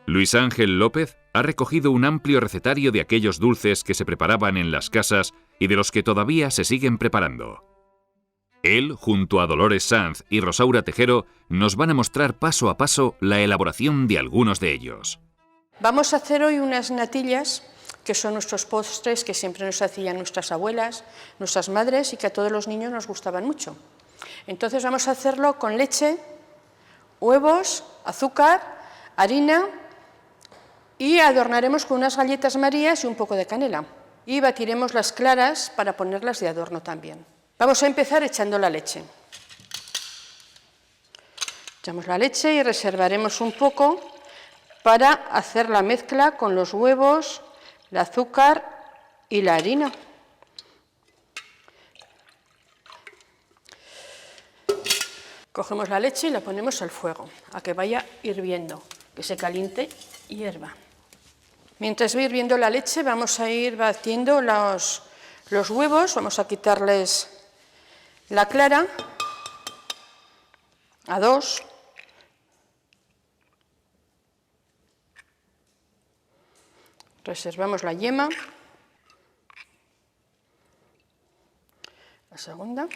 Luis Ángel López ha recogido un amplio recetario de aquellos dulces que se preparaban en las casas y de los que todavía se siguen preparando. Él, junto a Dolores Sanz y Rosaura Tejero, nos van a mostrar paso a paso la elaboración de algunos de ellos. Vamos a hacer hoy unas natillas, que son nuestros postres que siempre nos hacían nuestras abuelas, nuestras madres y que a todos los niños nos gustaban mucho. Entonces vamos a hacerlo con leche, huevos, azúcar, harina y adornaremos con unas galletas Marías y un poco de canela. Y batiremos las claras para ponerlas de adorno también. Vamos a empezar echando la leche. Echamos la leche y reservaremos un poco para hacer la mezcla con los huevos, el azúcar y la harina. Cogemos la leche y la ponemos al fuego, a que vaya hirviendo, que se caliente y hierva. Mientras va hirviendo la leche, vamos a ir batiendo los huevos, vamos a quitarles la clara a 2. Reservamos la yema, la segunda.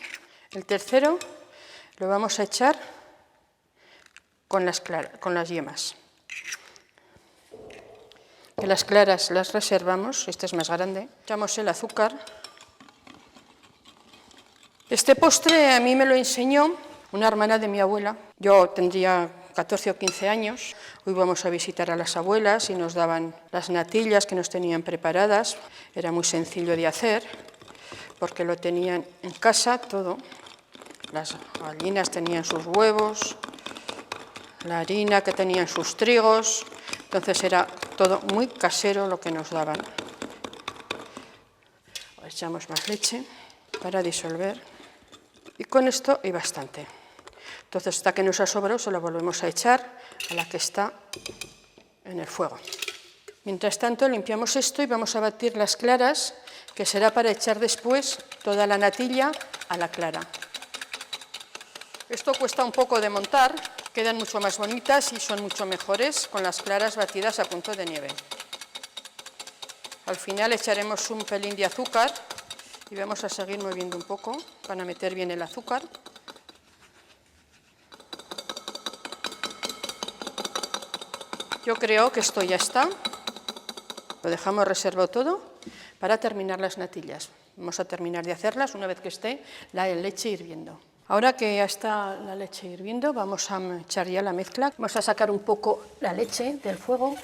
El tercero lo vamos a echar con las yemas. Que las claras las reservamos, esta es más grande. Echamos el azúcar. Este postre a mí me lo enseñó una hermana de mi abuela. Yo tendría 14 o 15 años. Hoy vamos a visitar a las abuelas y nos daban las natillas que nos tenían preparadas. Era muy sencillo de hacer porque lo tenían en casa todo. Las gallinas tenían sus huevos, la harina que tenían sus trigos. Entonces era todo muy casero lo que nos daban. Echamos más leche para disolver. Y con esto hay bastante. Entonces, hasta que nos ha sobrado, se lo volvemos a echar a la que está en el fuego. Mientras tanto, limpiamos esto y vamos a batir las claras, que será para echar después toda la natilla a la clara. Esto cuesta un poco de montar, quedan mucho más bonitas y son mucho mejores con las claras batidas a punto de nieve. Al final echaremos un pelín de azúcar y vamos a seguir moviendo un poco para meter bien el azúcar. Yo creo que esto ya está. Lo dejamos reservado todo para terminar las natillas. Vamos a terminar de hacerlas una vez que esté la leche hirviendo. Ahora que ya está la leche hirviendo, vamos a echar ya la mezcla. Vamos a sacar un poco la leche del fuego,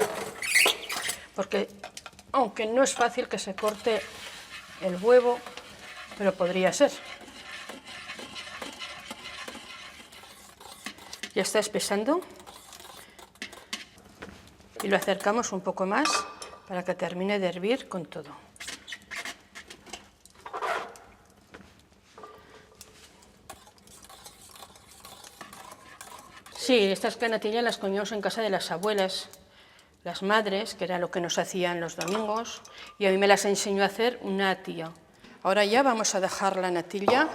porque aunque no es fácil que se corte el huevo, pero podría ser. Ya está espesando. Y lo acercamos un poco más para que termine de hervir con todo. Sí, estas natillas las comíamos en casa de las abuelas, las madres, que era lo que nos hacían los domingos, y a mí me las enseñó a hacer una tía. Ahora ya vamos a dejar la natilla,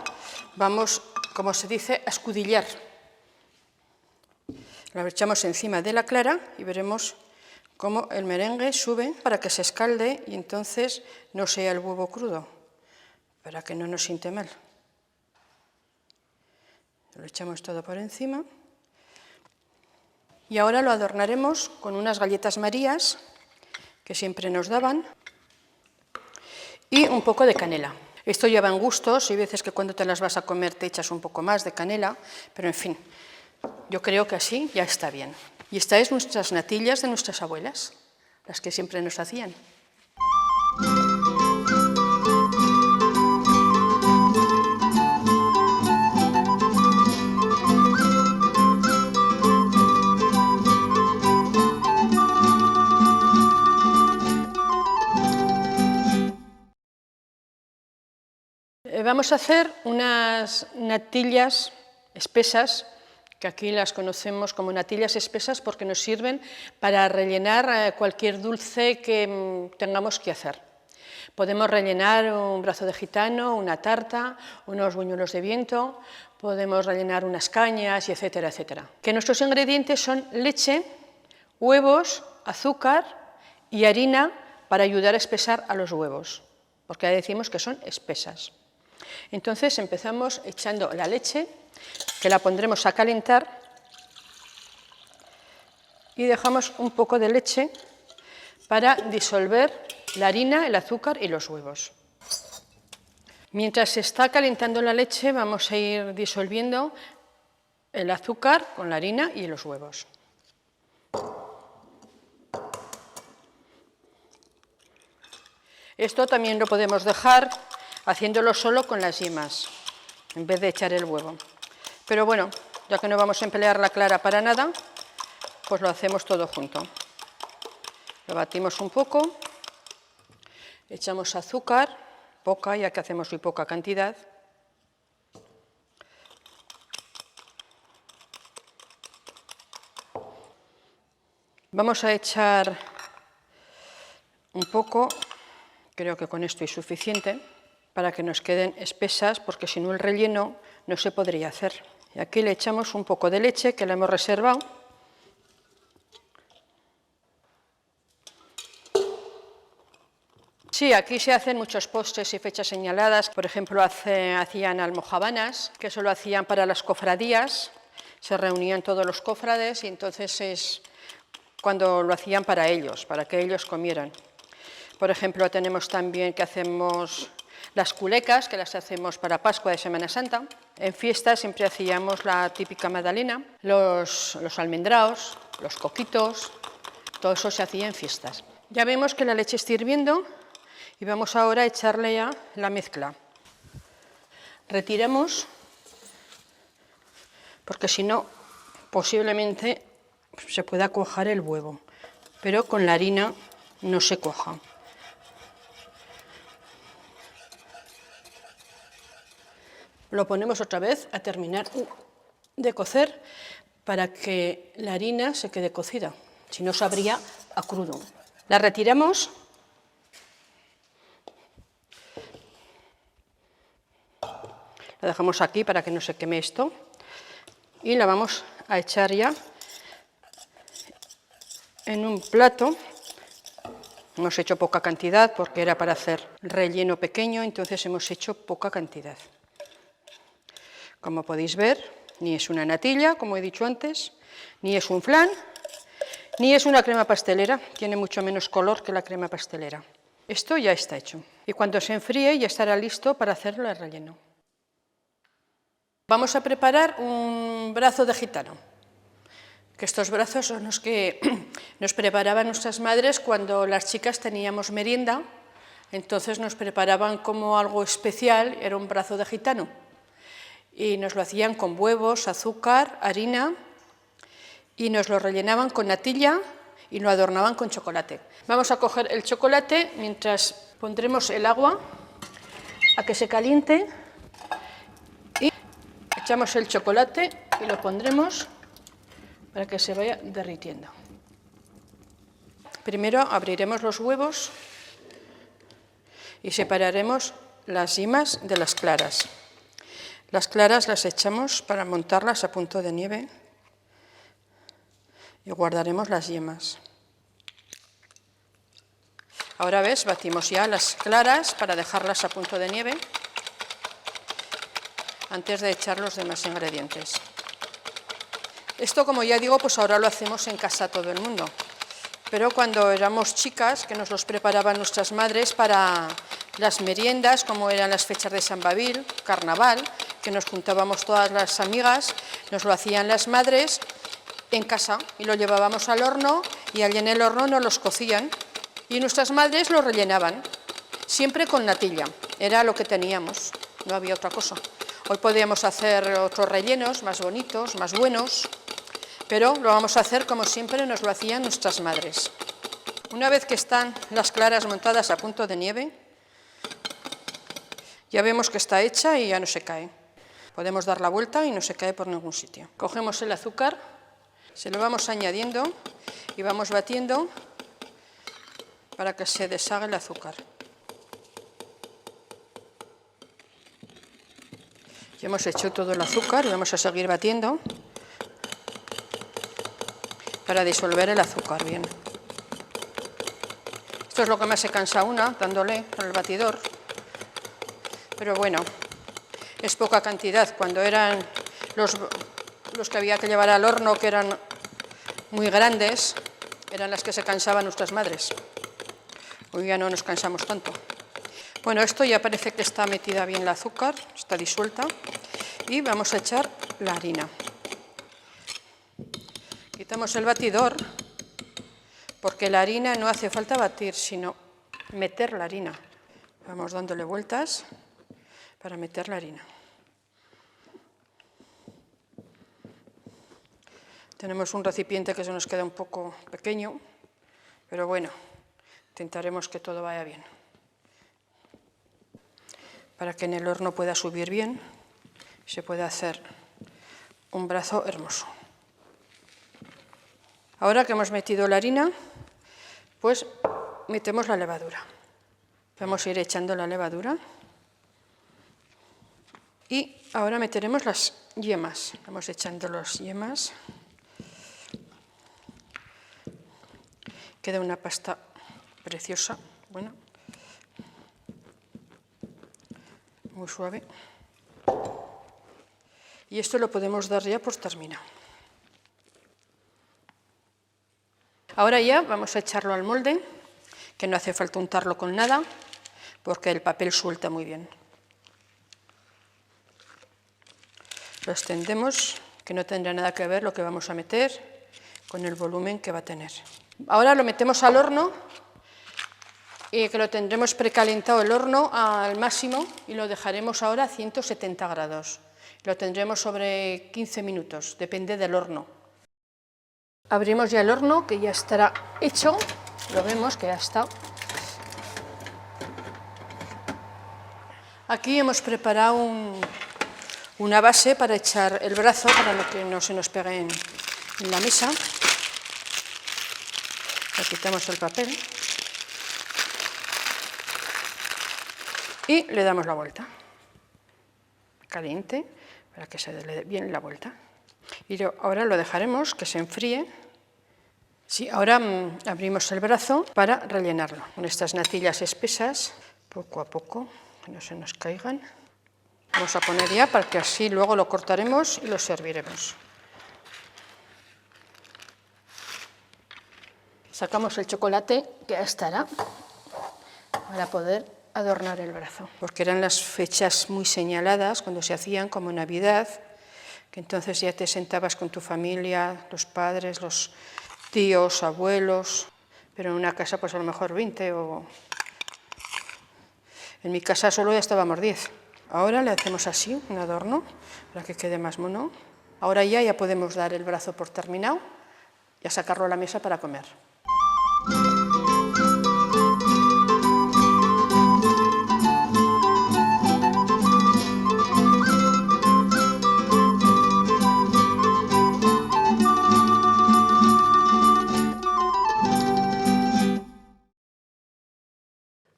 vamos, como se dice, a escudillar. La echamos encima de la clara y veremos cómo el merengue sube para que se escalde y entonces no sea el huevo crudo, para que no nos siente mal. Lo echamos todo por encima. Y ahora lo adornaremos con unas galletas Marías, que siempre nos daban, y un poco de canela. Esto lleva en gustos, hay veces que cuando te las vas a comer te echas un poco más de canela, pero en fin, yo creo que así ya está bien. Y estas es nuestras natillas de nuestras abuelas, las que siempre nos hacían. Vamos a hacer unas natillas espesas, que aquí las conocemos como natillas espesas porque nos sirven para rellenar cualquier dulce que tengamos que hacer. Podemos rellenar un brazo de gitano, una tarta, unos buñuelos de viento, podemos rellenar unas cañas, y etcétera, etcétera. Que nuestros ingredientes son leche, huevos, azúcar y harina para ayudar a espesar a los huevos, porque ya decimos que son espesas. Entonces empezamos echando la leche, que la pondremos a calentar, y dejamos un poco de leche para disolver la harina, el azúcar y los huevos. Mientras se está calentando la leche, vamos a ir disolviendo el azúcar con la harina y los huevos. Esto también lo podemos dejar haciéndolo solo con las yemas, en vez de echar el huevo. Pero bueno, ya que no vamos a emplear la clara para nada, pues lo hacemos todo junto. Lo batimos un poco, echamos azúcar, poca, ya que hacemos muy poca cantidad. Vamos a echar un poco, creo que con esto es suficiente, para que nos queden espesas, porque si no el relleno no se podría hacer. Y aquí le echamos un poco de leche que la hemos reservado. Sí, aquí se hacen muchos postres y fechas señaladas. Por ejemplo, hacían almojábanas, que eso lo hacían para las cofradías. Se reunían todos los cofrades y entonces es cuando lo hacían para ellos, para que ellos comieran. Por ejemplo, tenemos también que hacemos las culecas, que las hacemos para Pascua de Semana Santa. En fiestas siempre hacíamos la típica magdalena, los almendraos, los coquitos, todo eso se hacía en fiestas. Ya vemos que la leche está hirviendo y vamos ahora a echarle ya la mezcla. Retiramos, porque si no, posiblemente se pueda cuajar el huevo, pero con la harina no se cuaja. Lo ponemos otra vez a terminar de cocer para que la harina se quede cocida, si no sabría a crudo. La retiramos. La dejamos aquí para que no se queme esto y la vamos a echar ya en un plato. Hemos hecho poca cantidad porque era para hacer relleno pequeño, entonces hemos hecho poca cantidad. Como podéis ver, ni es una natilla, como he dicho antes, ni es un flan, ni es una crema pastelera, tiene mucho menos color que la crema pastelera. Esto ya está hecho y cuando se enfríe ya estará listo para hacerlo el relleno. Vamos a preparar un brazo de gitano, que estos brazos son los que nos preparaban nuestras madres cuando las chicas teníamos merienda, entonces nos preparaban como algo especial, era un brazo de gitano, y nos lo hacían con huevos, azúcar, harina, y nos lo rellenaban con natilla y lo adornaban con chocolate. Vamos a coger el chocolate mientras pondremos el agua a que se caliente. Echamos el chocolate y lo pondremos para que se vaya derritiendo. Primero abriremos los huevos y separaremos las yemas de las claras. Las claras las echamos para montarlas a punto de nieve y guardaremos las yemas. Ahora ves, batimos ya las claras para dejarlas a punto de nieve antes de echar los demás ingredientes. Esto, como ya digo, pues ahora lo hacemos en casa todo el mundo. Pero cuando éramos chicas, que nos los preparaban nuestras madres para las meriendas, como eran las fechas de San Babil, Carnaval, que nos juntábamos todas las amigas, nos lo hacían las madres en casa y lo llevábamos al horno y allí en el horno nos los cocían y nuestras madres lo rellenaban, siempre con natilla, era lo que teníamos, no había otra cosa. Hoy podíamos hacer otros rellenos más bonitos, más buenos, pero lo vamos a hacer como siempre nos lo hacían nuestras madres. Una vez que están las claras montadas a punto de nieve, ya vemos que está hecha y ya no se cae. Podemos dar la vuelta y no se cae por ningún sitio. Cogemos el azúcar, se lo vamos añadiendo y vamos batiendo para que se deshaga el azúcar. Ya hemos hecho todo el azúcar y vamos a seguir batiendo para disolver el azúcar bien. Esto es lo que más se cansa una, dándole con el batidor. Pero bueno, es poca cantidad. Cuando eran los que había que llevar al horno, que eran muy grandes, eran las que se cansaban nuestras madres. Hoy ya no nos cansamos tanto. Bueno, esto ya parece que está metida bien el azúcar, está disuelta. Y vamos a echar la harina. Quitamos el batidor, porque la harina no hace falta batir, sino meter la harina. Vamos dándole vueltas para meter la harina. Tenemos un recipiente que se nos queda un poco pequeño, pero bueno, intentaremos que todo vaya bien. Para que en el horno pueda subir bien, se pueda hacer un brazo hermoso. Ahora que hemos metido la harina, pues metemos la levadura. Vamos a ir echando la levadura. Y ahora meteremos las yemas. Vamos echando las yemas. Queda una pasta preciosa, buena, muy suave. Y esto lo podemos dar ya por terminado. Ahora ya vamos a echarlo al molde, que no hace falta untarlo con nada, porque el papel suelta muy bien. Lo extendemos, que no tendrá nada que ver lo que vamos a meter con el volumen que va a tener. Ahora lo metemos al horno, y que lo tendremos precalentado el horno al máximo y lo dejaremos ahora a 170 grados. Lo tendremos sobre 15 minutos, depende del horno. Abrimos ya el horno, que ya estará hecho, lo vemos que ya está. Aquí hemos preparado una base para echar el brazo, para que no se nos pegue en la mesa. Le quitamos el papel y le damos la vuelta. Caliente, para que se dé bien la vuelta. Y ahora lo dejaremos que se enfríe. Sí, ahora abrimos el brazo para rellenarlo con estas natillas espesas, poco a poco, que no se nos caigan. Vamos a poner ya para que así luego lo cortaremos y lo serviremos. Sacamos el chocolate, que ya estará, para poder adornar el brazo, porque eran las fechas muy señaladas cuando se hacían, como Navidad, que entonces ya te sentabas con tu familia, los padres, los tíos, abuelos, pero en una casa pues a lo mejor 20 o... En mi casa solo ya estábamos 10. Ahora le hacemos así, un adorno, para que quede más mono. Ahora ya podemos dar el brazo por terminado y a sacarlo a la mesa para comer.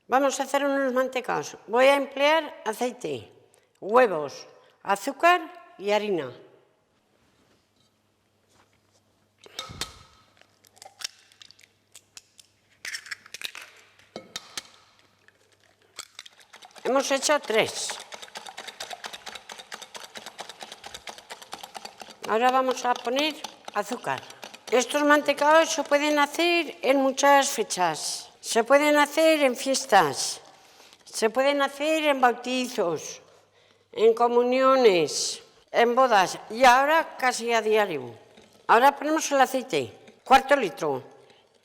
Vamos a hacer unos mantecaos. Voy a emplear aceite, huevos, azúcar y harina. Hemos hecho 3. Ahora vamos a poner azúcar. Estos mantecaos se pueden hacer en muchas fechas. Se pueden hacer en fiestas, se pueden hacer en bautizos, en comuniones, en bodas y ahora casi a diario. Ahora ponemos el aceite, cuarto litro.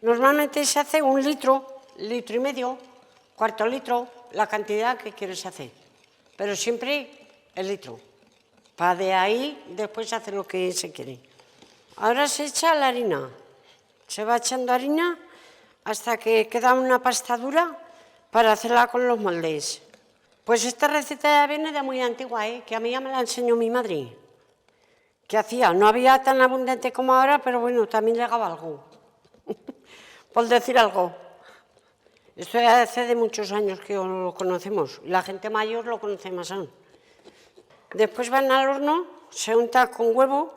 Normalmente se hace 1 litro, litro y medio, cuarto litro, la cantidad que quieres hacer. Pero siempre el litro. Para de ahí después hacer lo que se quiere. Ahora se echa la harina. Se va echando harina hasta que queda una pasta dura para hacerla con los moldes. Pues esta receta ya viene de muy antigua, que a mí ya me la enseñó mi madre. ¿Qué hacía? No había tan abundante como ahora, pero bueno, también llegaba algo. Por decir algo. Esto ya hace de muchos años que lo conocemos. La gente mayor lo conoce más aún. Después van al horno, se unta con huevo,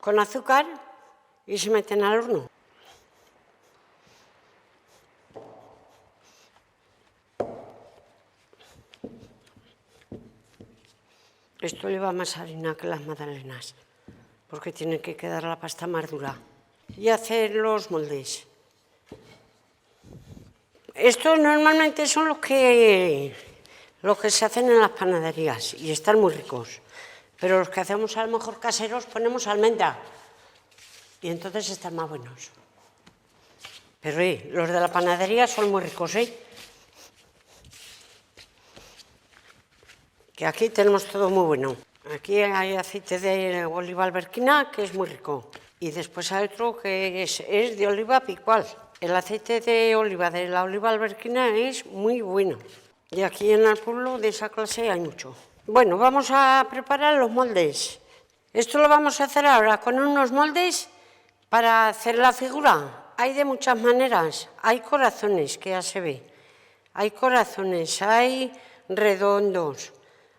con azúcar y se meten al horno. Esto lleva más harina que las magdalenas, porque tiene que quedar la pasta más dura. Y hacer los moldes. Estos normalmente son los que se hacen en las panaderías y están muy ricos. Pero los que hacemos a lo mejor caseros ponemos almendra y entonces están más buenos. Pero los de la panadería son muy ricos, que aquí tenemos todo muy bueno. Aquí hay aceite de oliva alberquina, que es muy rico. Y después hay otro que es de oliva picual. El aceite de la oliva alberquina es muy bueno. Y aquí en el pueblo de esa clase hay mucho. Bueno, vamos a preparar los moldes. Esto lo vamos a hacer ahora con unos moldes para hacer la figura. Hay de muchas maneras. Hay corazones, que ya se ve. Hay corazones, hay redondos,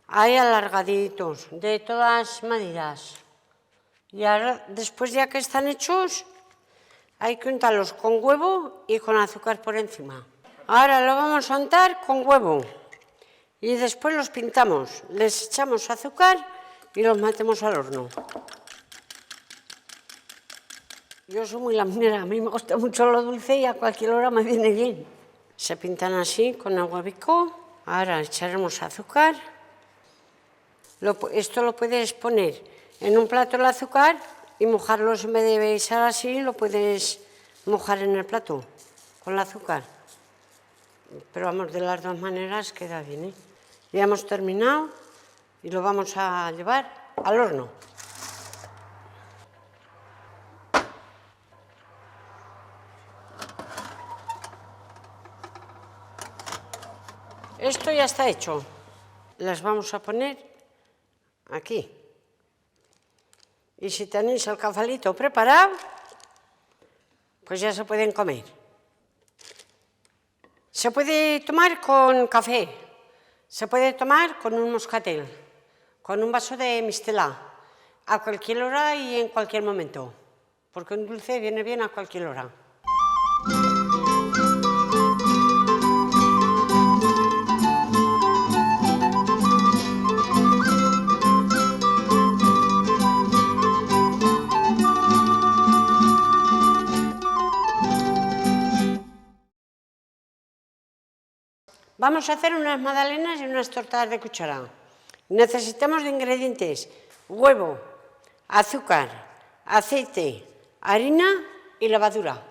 hay alargaditos, de todas medidas. Y ahora, después ya que están hechos, hay que untarlos con huevo y con azúcar por encima. Ahora lo vamos a untar con huevo y después los pintamos. Les echamos azúcar y los metemos al horno. Yo soy muy laminera, a mí me gusta mucho lo dulce y a cualquier hora me viene bien. Se pintan así con el huevico. Ahora echaremos azúcar. Esto lo puedes poner en un plato el azúcar y mojarlos, en vez de echar así, lo puedes mojar en el plato con el azúcar. Pero vamos, de las dos maneras queda bien, Ya hemos terminado y lo vamos a llevar al horno. Esto ya está hecho. Las vamos a poner aquí. Y si tenéis el cafelito preparado, pues ya se pueden comer. Se puede tomar con café, se puede tomar con un moscatel, con un vaso de mistela, a cualquier hora y en cualquier momento, porque un dulce viene bien a cualquier hora. Vamos a hacer unas magdalenas y unas tortadas de cuchara. Necesitamos de ingredientes: huevo, azúcar, aceite, harina y levadura.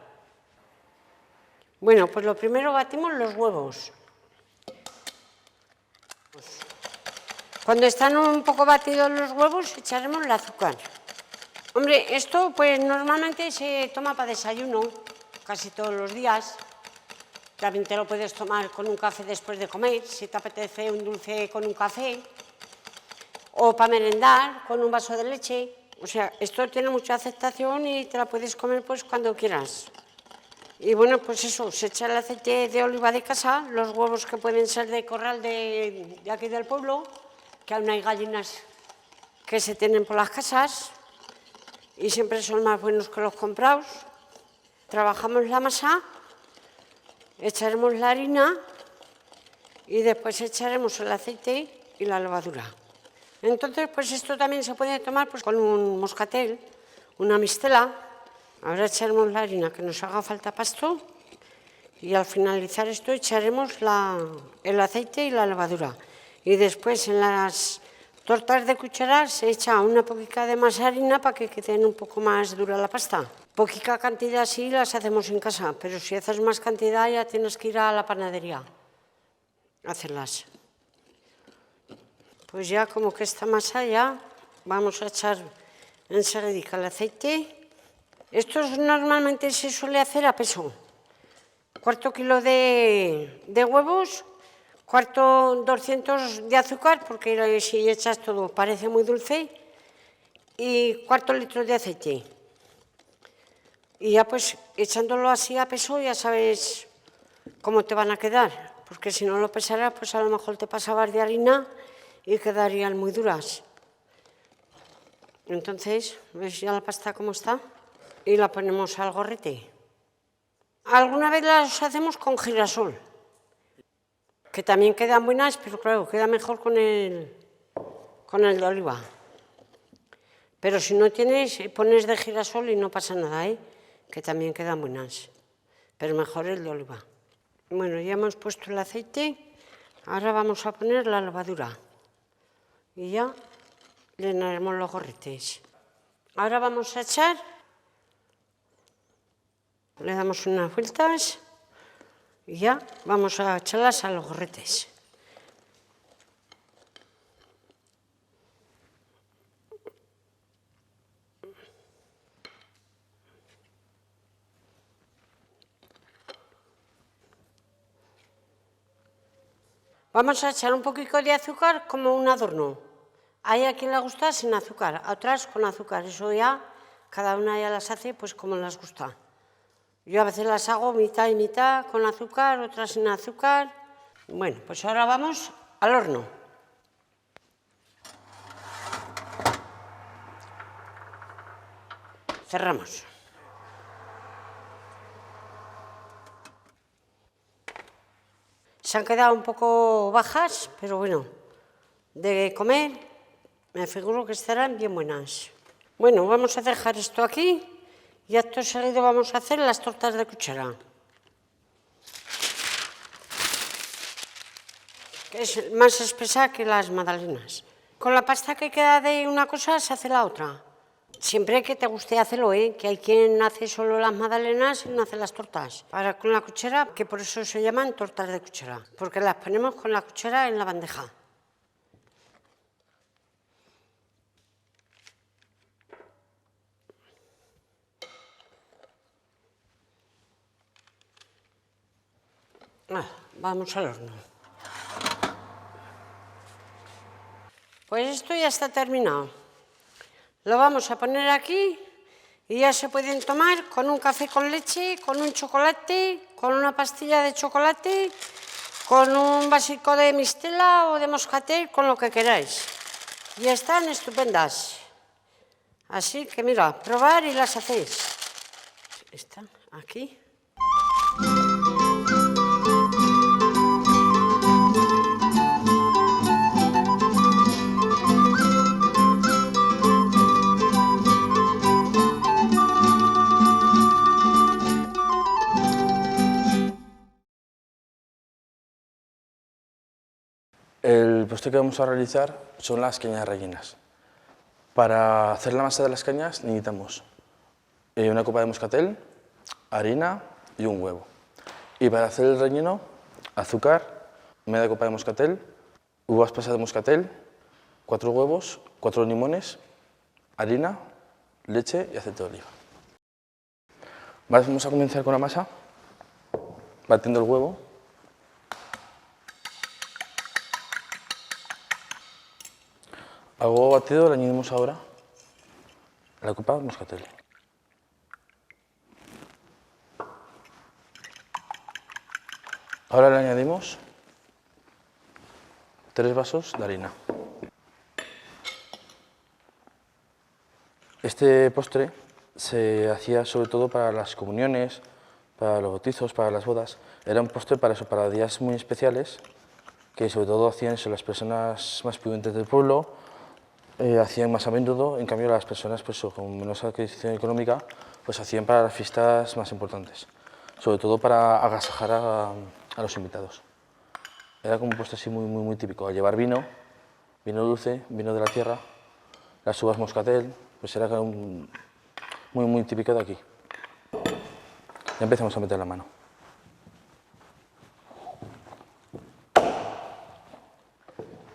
Bueno, pues lo primero batimos los huevos. Cuando están un poco batidos los huevos, echaremos el azúcar. Hombre, esto pues normalmente se toma para desayuno, casi todos los días. También te lo puedes tomar con un café después de comer, si te apetece un dulce con un café, o para merendar con un vaso de leche. O sea, esto tiene mucha aceptación y te la puedes comer pues cuando quieras. Y bueno, pues eso, se echa el aceite de oliva de casa, los huevos que pueden ser de corral de aquí del pueblo, que aún hay gallinas que se tienen por las casas y siempre son más buenos que los comprados. Trabajamos la masa. Echaremos la harina y después echaremos el aceite y la levadura. Entonces, pues esto también se puede tomar pues, con un moscatel, una mistela. Ahora echaremos la harina que nos haga falta para esto y al finalizar esto echaremos el aceite y la levadura. Y después en las tortas de cuchara se echa una poquita de más harina para que queden un poco más dura la pasta. Poquita cantidad sí las hacemos en casa, pero si haces más cantidad ya tienes que ir a la panadería a hacerlas. Pues ya como que esta masa ya vamos a echar enseguida el aceite. Esto normalmente se suele hacer a peso. Cuarto kilo de huevos, 200 de azúcar, porque si echas todo parece muy dulce, y cuarto litro de aceite. Y ya pues echándolo así a peso ya sabes cómo te van a quedar, porque si no lo pesaras pues a lo mejor te pasabas de harina y quedarían muy duras. Entonces, ¿ves ya la pasta cómo está? Y la ponemos al gorrete. Alguna vez las hacemos con girasol, que también quedan buenas, pero claro, queda mejor con el con el de oliva. Pero si no tienes, pones de girasol y no pasa nada, ¿eh? Que también quedan buenas. Pero mejor el de oliva. Bueno, ya hemos puesto el aceite. Ahora vamos a poner la levadura. Y ya llenaremos los gorretes. Ahora vamos a echar. Le damos unas vueltas. Y ya vamos a echarlas a los gorretes. Vamos a echar un poquito de azúcar como un adorno. Hay a quien le gusta sin azúcar, a otras con azúcar. Eso ya, cada una ya las hace pues como les gusta. Yo a veces las hago mitad y mitad con azúcar, otras sin azúcar. Bueno, pues ahora vamos al horno. Cerramos. Se han quedado un poco bajas, pero bueno, de comer me figuro que estarán bien buenas. Bueno, vamos a dejar esto aquí y acto seguido vamos a hacer las tortas de cuchara. Que es más espesa que las magdalenas. Con la pasta que queda de una cosa se hace la otra. Siempre que te guste hacerlo, ¿eh? Que hay quien hace solo las magdalenas y no hace las tortas. Ahora con la cuchara, que por eso se llaman tortas de cuchara, porque las ponemos con la cuchara en la bandeja. Vamos al horno. Pues esto ya está terminado. Lo vamos a poner aquí y ya se pueden tomar con un café con leche, con un chocolate, con una pastilla de chocolate, con un vasico de mistela o de moscatel, con lo que queráis. Y están estupendas. Así que mira, probar y las hacéis. Están aquí. El postre que vamos a realizar son las cañas rellenas. Para hacer la masa de las cañas necesitamos una copa de moscatel, harina y un huevo. Y para hacer el relleno, azúcar, media copa de moscatel, uvas pasas de moscatel, 4 huevos, 4 limones, harina, leche y aceite de oliva. Vamos a comenzar con la masa, batiendo el huevo. Al huevo batido le añadimos ahora la copa de moscatel. Ahora le añadimos 3 vasos de harina. Este postre se hacía sobre todo para las comuniones, para los bautizos, para las bodas. Era un postre para eso, para días muy especiales, que sobre todo hacían eso las personas más pudientes del pueblo. Hacían más a menudo, en cambio las personas pues, con menos adquisición económica pues hacían para las fiestas más importantes, sobre todo para agasajar a los invitados. Era como un postre así muy típico, al llevar vino dulce, vino de la tierra, las uvas moscatel, pues era muy típico de aquí. Ya empezamos a meter la mano.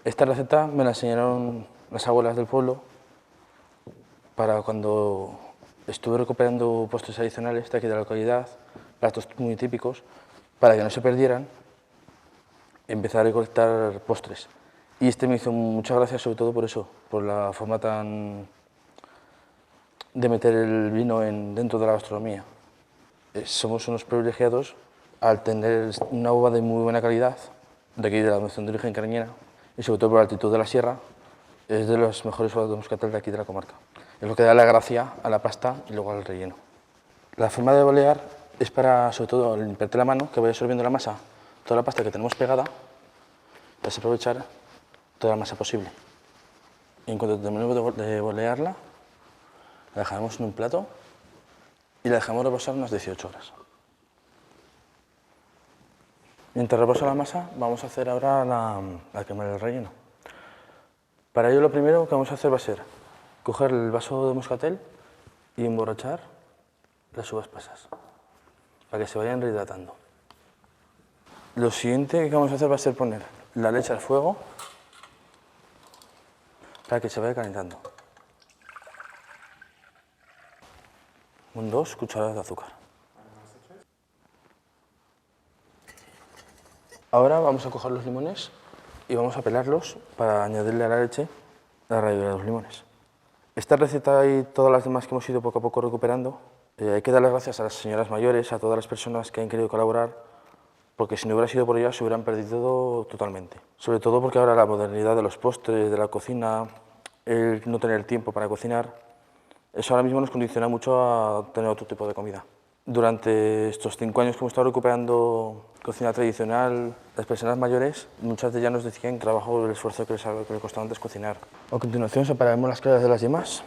Esta receta me la enseñaron las abuelas del pueblo para cuando estuve recuperando postres adicionales de aquí de la localidad, platos muy típicos, para que no se perdieran, empezar a recolectar postres. Y este me hizo mucha gracia sobre todo por eso, por la forma tan de meter el vino dentro de la gastronomía. Somos unos privilegiados al tener una uva de muy buena calidad, de aquí de la denominación de origen cariñena, y sobre todo por la altitud de la sierra, es de los mejores uvas de moscatel de aquí de la comarca. Es lo que da la gracia a la pasta y luego al relleno. La forma de bolear es para, sobre todo, limpiarte la mano, que vaya absorbiendo la masa, toda la pasta que tenemos pegada, para aprovechar toda la masa posible. Y en cuanto terminemos de bolearla, la dejaremos en un plato y la dejamos reposar unas 18 horas. Mientras reposa la masa, vamos a hacer ahora la crema del relleno. Para ello lo primero que vamos a hacer va a ser coger el vaso de moscatel y emborrachar las uvas pasas, para que se vayan rehidratando. Lo siguiente que vamos a hacer va a ser poner la leche al fuego para que se vaya calentando. Con 2 cucharadas de azúcar. Ahora vamos a coger los limones y vamos a pelarlos para añadirle a la leche la ralladura de los limones. Esta receta y todas las demás que hemos ido poco a poco recuperando, hay que dar las gracias a las señoras mayores, a todas las personas que han querido colaborar, porque si no hubiera sido por ellas se hubieran perdido totalmente. Sobre todo porque ahora la modernidad de los postres, de la cocina, el no tener tiempo para cocinar, eso ahora mismo nos condiciona mucho a tener otro tipo de comida. Durante estos 5 años que hemos estado recuperando cocina tradicional, las personas mayores, muchas de ellas nos decían el trabajo, el esfuerzo que les costaba antes cocinar. A continuación separaremos las claras de las yemas.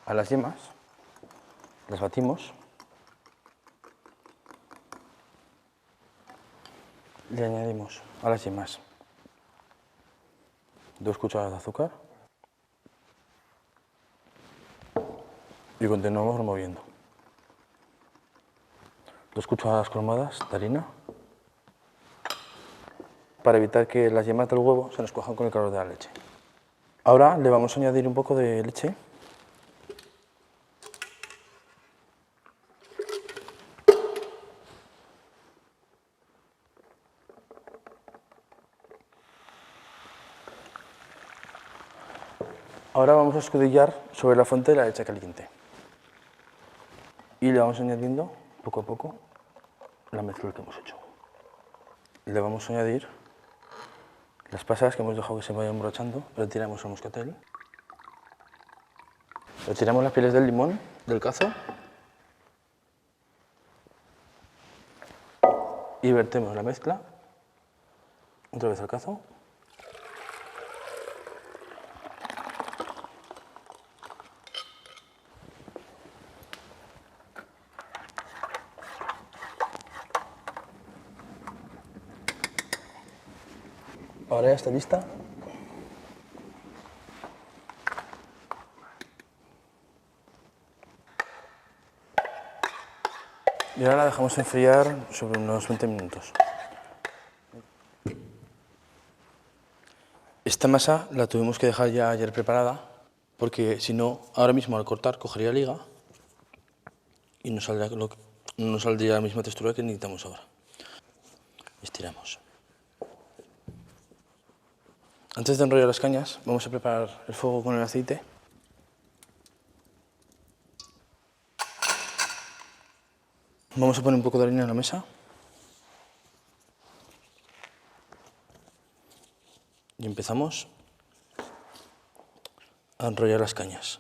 A las yemas las batimos. Le añadimos a las yemas 2 cucharadas de azúcar y continuamos removiendo. 2 cucharadas colmadas de harina para evitar que las yemas del huevo se nos cuajan con el calor de la leche. Ahora le vamos a añadir un poco de leche . Ahora vamos a escudillar sobre la fuente de la leche caliente y le vamos añadiendo poco a poco la mezcla que hemos hecho. Le vamos a añadir las pasas que hemos dejado que se vayan emborrachando, retiramos el moscatel, retiramos las pieles del limón del cazo y vertemos la mezcla otra vez al cazo. Ahora ya está lista. Y ahora la dejamos enfriar sobre unos 20 minutos. Esta masa la tuvimos que dejar ya ayer preparada, porque si no, ahora mismo al cortar cogería liga y no saldría la misma textura que necesitamos ahora. Estiramos. Antes de enrollar las cañas, vamos a preparar el fuego con el aceite. Vamos a poner un poco de harina en la mesa. Y empezamos a enrollar las cañas.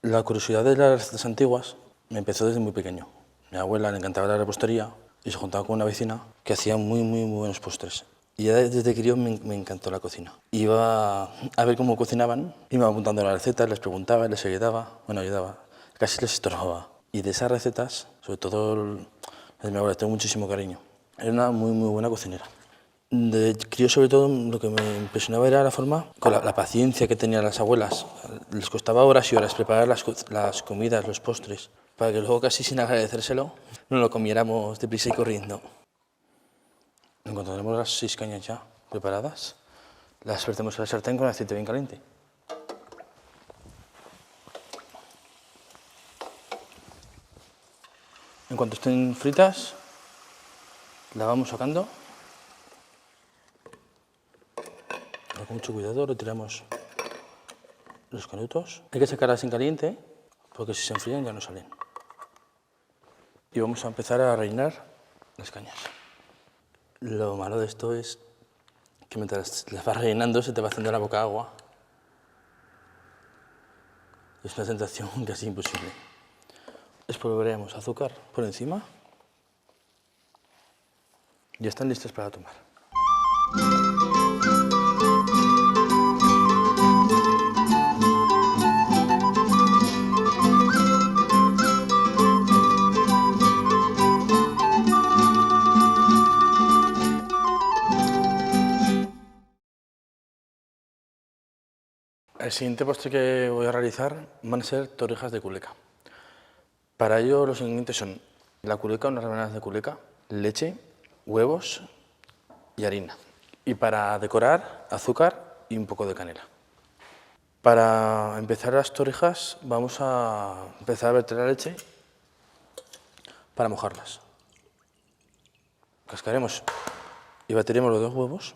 La curiosidad de las recetas antiguas me empezó desde muy pequeño. Mi abuela le encantaba la repostería y se juntaba con una vecina que hacía muy buenos postres. Y ya desde crío me encantó la cocina. Iba a ver cómo cocinaban, iba apuntando las recetas, les preguntaba, les ayudaba, casi les estorbaba. Y de esas recetas, sobre todo de mi abuela, tengo muchísimo cariño. Era una muy buena cocinera. De crío, sobre todo, lo que me impresionaba era la forma, con la paciencia que tenían las abuelas. Les costaba horas y horas preparar las comidas, los postres, para que luego, casi sin agradecérselo, nos lo comiéramos deprisa y corriendo. En cuanto tenemos las 6 cañas ya preparadas, las vertemos en la sartén con aceite bien caliente. En cuanto estén fritas, las vamos sacando. Con mucho cuidado retiramos los canutos. Hay que sacarlas en caliente, porque si se enfrían ya no salen. Y vamos a empezar a rellenar las cañas. Lo malo de esto es que mientras las vas rellenando se te va haciendo la boca agua. Es una tentación casi imposible. Espolvoreamos azúcar por encima. Ya están listas para tomar. El siguiente postre que voy a realizar van a ser torrijas de culeca. Para ello los ingredientes son la culeca, unas rebanadas de culeca, leche, huevos y harina. Y para decorar, azúcar y un poco de canela. Para empezar las torrijas vamos a empezar a verter la leche para mojarlas. Cascaremos y batiremos los 2 huevos,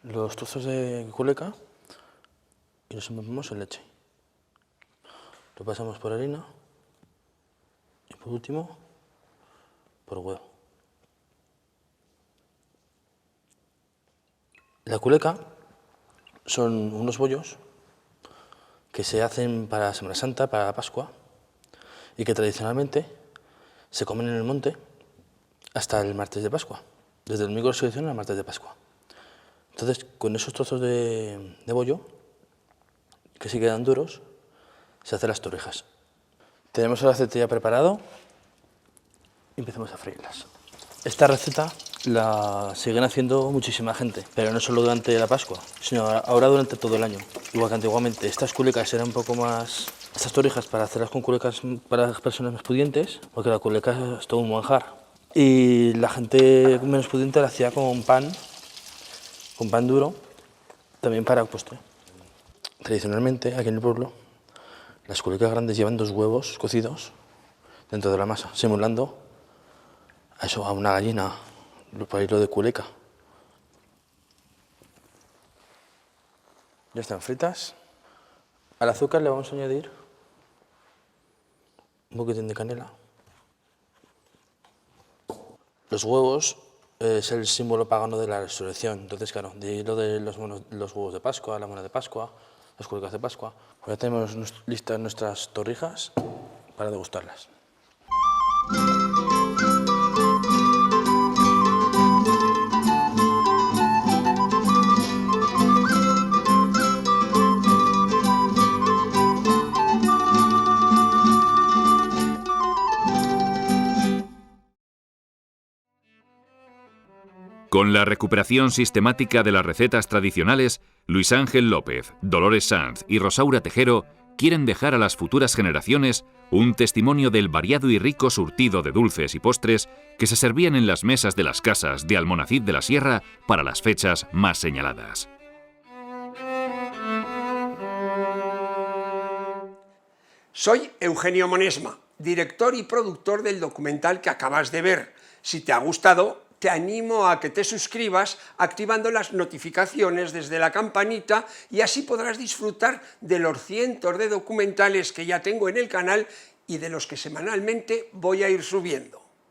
los trozos de culeca y los envolvemos en leche. Lo pasamos por harina y por último por huevo. La culeca son unos bollos que se hacen para la Semana Santa, para la Pascua, y que tradicionalmente se comen en el monte hasta el martes de Pascua, desde el domingo de resurrección al martes de Pascua. Entonces, con esos trozos de bollo, que sí quedan duros, se hacen las torrijas. Tenemos el aceite ya preparado y empezamos a freírlas. Esta receta la siguen haciendo muchísima gente, pero no solo durante la Pascua, sino ahora durante todo el año. Igual que antiguamente, estas culecas eran un poco más... Estas torrijas para hacerlas con culecas para las personas más pudientes, porque la culeca es todo un manjar. Y la gente menos pudiente la hacía con pan duro, también para postre. Tradicionalmente, aquí en el pueblo, las culecas grandes llevan 2 huevos cocidos dentro de la masa, simulando a una gallina, para irlo de culeca. Ya están fritas. Al azúcar le vamos a añadir un poquitín de canela. Los huevos es el símbolo pagano de la resurrección. Entonces, claro, de ahí lo de los huevos de Pascua, la mona de Pascua, las culecas de Pascua. Ya tenemos listas nuestras torrijas para degustarlas. Con la recuperación sistemática de las recetas tradicionales, Luis Ángel López, Dolores Sanz y Rosaura Tejero quieren dejar a las futuras generaciones un testimonio del variado y rico surtido de dulces y postres que se servían en las mesas de las casas de Almonacid de la Sierra para las fechas más señaladas. Soy Eugenio Monesma, director y productor del documental que acabas de ver. Si te ha gustado, te animo a que te suscribas activando las notificaciones desde la campanita y así podrás disfrutar de los cientos de documentales que ya tengo en el canal y de los que semanalmente voy a ir subiendo.